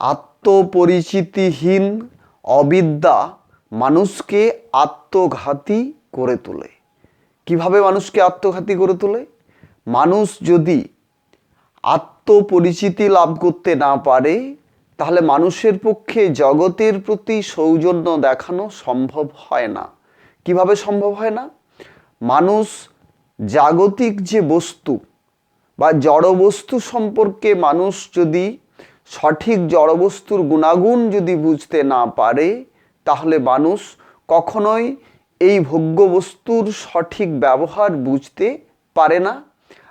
আত্মপরিচিতিহীন অবিদ্যা মানুষকে আত্মঘাতী করে তোলে। কিভাবে মানুষকে আত্মঘাতী করে তোলে? মানুষ যদি আত্মপরিচিতি লাভ করতে না পারে তাহলে মানুষের পক্ষে জগতের প্রতি সৌজন্য দেখানো সম্ভব হয় না। কিভাবে সম্ভব হয় না? মানুষ জাগতিক যে বস্তু বা জড়বস্তু সম্পর্কে মানুষ যদি সঠিক জড়বস্তুর গুণাগুণ যদি বুঝতে না পারে তাহলে মানুষ কখনোই এই ভোগ্য বস্তুর সঠিক ব্যবহার বুঝতে পারে না।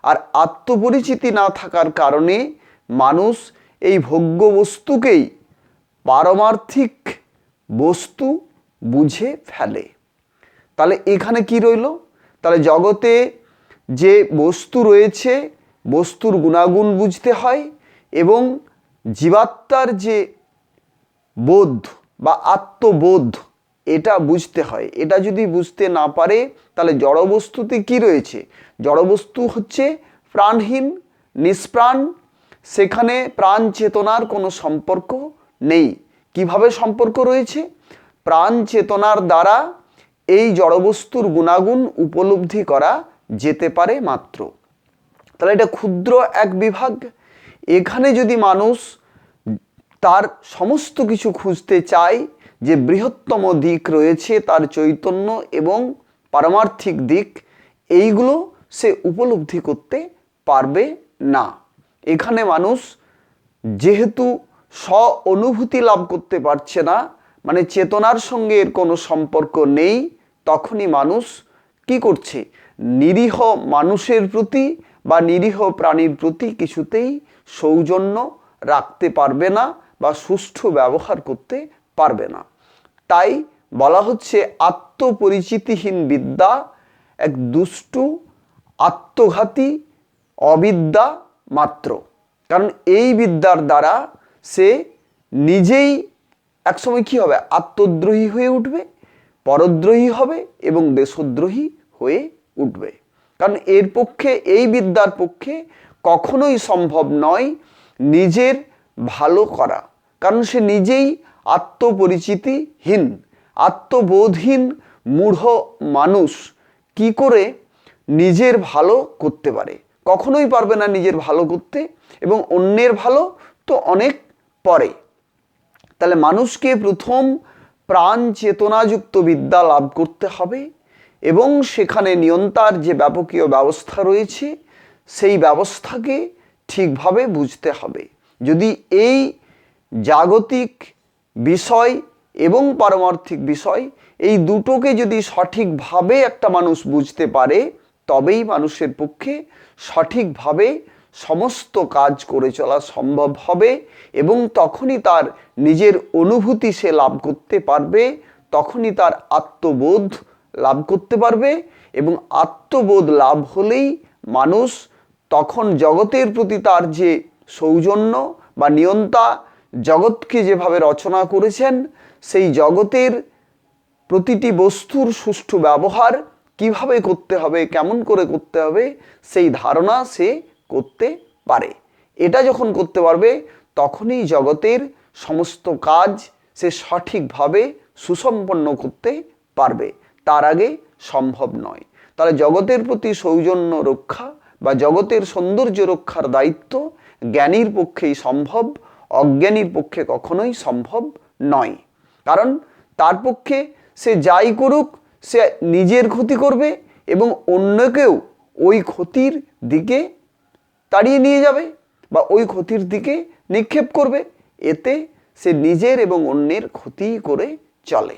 আর আত্মপরিচিতি না থাকার কারণে মানুষ এই ভোগ্য বস্তুকেই পারমার্থিক বস্তু বুঝে ফেলে। তাহলে এখানে কি রইল? তাহলে জগতে যে বস্তু রয়েছে বস্তুর গুণাগুণ বুঝতে হয় এবং জীবাত্মার যে বোধ বা আত্মবোধ এটা বুঝতে হয়। এটা যদি বুঝতে না পারে তাহলে জড়বস্তুতে কি রয়েছে? জড়বস্তু হচ্ছে প্রাণহীন, নিষ্প্রাণ, সেখানে প্রাণ চেতনার কোনো সম্পর্ক নেই। কিভাবে সম্পর্ক রয়েছে? প্রাণ চেতনার দ্বারা এই জড়বস্তুর গুণাগুণ উপলব্ধি করা যেতে পারে মাত্র। তাহলে এটা ক্ষুদ্র এক বিভাগ। এখানে যদি মানুষ তার সমস্ত কিছু খুঁজতে চায়, যে বৃহত্তম দিক রয়েছে তার চৈতন্য এবং পারমার্থিক দিক, এইগুলো সে উপলব্ধি করতে পারবে না। এখানে মানুষ যেহেতু স্ব অনুভূতি লাভ করতে পারছে না, মানে চেতনার সঙ্গে এর কোনো সম্পর্ক নেই, তখনই মানুষ কি করছে? নিরীহ মানুষের প্রতি বা নিরীহ প্রাণীর প্রতি কিছুতেই সৌজন্য রাখতে পারবে না বা সুষ্ঠু ব্যবহার করতে পারবে না। তাই বলা হচ্ছে আত্মপরিচিতিহীন বিদ্যা এক দুষ্টু আত্মঘাতী অবিদ্যা মাত্র। কারণ এই বিদ্যার দ্বারা সে নিজেই একসময় কি হবে? আত্মদ্রোহী হয়ে উঠবে, পরদ্রোহী হবে এবং দেশদ্রোহী হয়ে উঠবে। কারণ এর পক্ষে, এই বিদ্যার পক্ষে কখনোই সম্ভব নয় নিজের ভালো করা। কারণ সে নিজেই আত্মপরিচিতিহীন, আত্মবোধহীন মূঢ় মানুষ কি করে নিজের ভালো করতে পারে? কখনোই পারবে না নিজের ভালো করতে, এবং অন্যের ভালো তো অনেক পরে। তাহলে মানুষকে প্রথম প্রাণ চেতনাযুক্ত বিদ্যা লাভ করতে হবে এবং সেখানে নিয়ন্তার যে ব্যাপকীয় ব্যবস্থা রয়েছে সেই ব্যবস্থাকে ঠিকভাবে বুঝতে হবে। যদি এই জাগতিক বিষয় এবং পারমার্থিক বিষয় এই দুটোকে যদি সঠিকভাবে একটা মানুষ বুঝতে পারে তবেই মানুষের পক্ষে সঠিকভাবে সমস্ত কাজ করে চলা সম্ভব হবে এবং তখনই তার নিজের অনুভূতি সে লাভ করতে পারবে, তখনই তার আত্মবোধ লাভ করতে পারবে এবং আত্মবোধ লাভ হলেই মানুষ তখন জগতের প্রতি তার যে সৌজন্য বা নিয়ন্তা জগৎকে যেভাবে রচনা করেছেন সেই জগতের প্রতিটি বস্তুর সুষ্ঠু ব্যবহার কিভাবে করতে হবে, কেমন করে করতে হবে সেই ধারণা সে করতে পারে। এটা যখন করতে পারবে তখনই জগতের সমস্ত কাজ সে সঠিকভাবে সুসম্পন্ন করতে পারবে, তার আগে সম্ভব নয়। তাহলে জগতের প্রতি সৌজন্য রক্ষা বা জগতের সৌন্দর্য রক্ষার দায়িত্ব জ্ঞানীর পক্ষেই সম্ভব, অজ্ঞানীর পক্ষে কখনোই সম্ভব নয়। কারণ তার পক্ষে সে যাই করুক সে নিজের ক্ষতি করবে এবং অন্যকেও ওই ক্ষতির দিকে তাড়িয়ে নিয়ে যাবে বা ওই ক্ষতির দিকে নিক্ষেপ করবে। এতে সে নিজের এবং অন্যের ক্ষতি করে চলে।